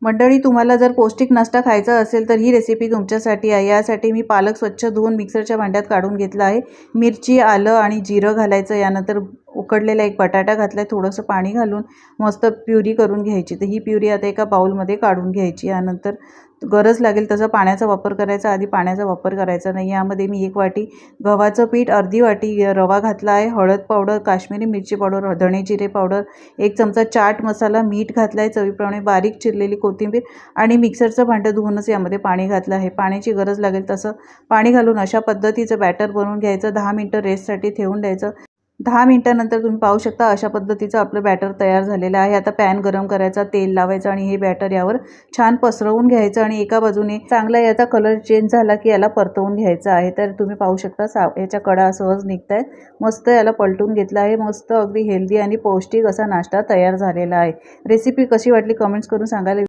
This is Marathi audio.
मंडळी, तुम्हाला जर पौष्टिक नाश्ता खायचा असेल तर ही रेसिपी तुमच्यासाठी आहे। यासाठी मी पालक स्वच्छ धुवून मिक्सरच्या भांड्यात काढून घेतला आहे। मिरची, आलं आणि जिरं घालायचं। यानंतर उकडलेला एक बटाटा घातला आहे। थोडंसं पाणी घालून मस्त प्युरी करून घ्यायची। तर ही प्युरी आता एका बाउलमध्ये काढून घ्यायची। यानंतर गरज लागेल तसं पाण्याचा वापर करायचा, आधी पाण्याचा वापर करायचा नाही। यामध्ये मी 1 वाटी गव्हाचं पीठ, अर्धी वाटी रवा घातला आहे, हळद पावडर, काश्मीरी मिरची पावडर, धणे जिरे पावडर, 1 चमचा चाट मसाला, मीठ घातलं आहे, चवीप्रमाणे बारीक चिरलेली कोथिंबीर आणि मिक्सरचं भांडं धुवूनच यामध्ये पाणी घातलं आहे। पाण्याची गरज लागेल तसं पाणी घालून अशा पद्धतीचं बॅटर बनवून घ्यायचं। 10 मिनिटं रेस्टसाठी ठेवून द्यायचं। 10 मिनिटांनंतर तुम्ही पाहू शकता अशा पद्धतीचं आपलं बॅटर तयार झालेलं आहे। आता पॅन गरम करायचा, तेल लावायचं आणि हे बॅटर यावर छान पसरवून घ्यायचं आणि एका बाजूने चांगला याचा कलर चेंज झाला की याला परतवून घ्यायचं आहे। तर तुम्ही पाहू शकता याच्या कडा सहज निघतायत। मस्त याला पलटून घेतलं आहे। मस्त अगदी हेल्दी आणि पौष्टिक असा नाश्ता तयार झालेला आहे। रेसिपी कशी वाटली कमेंट्स करून सांगायला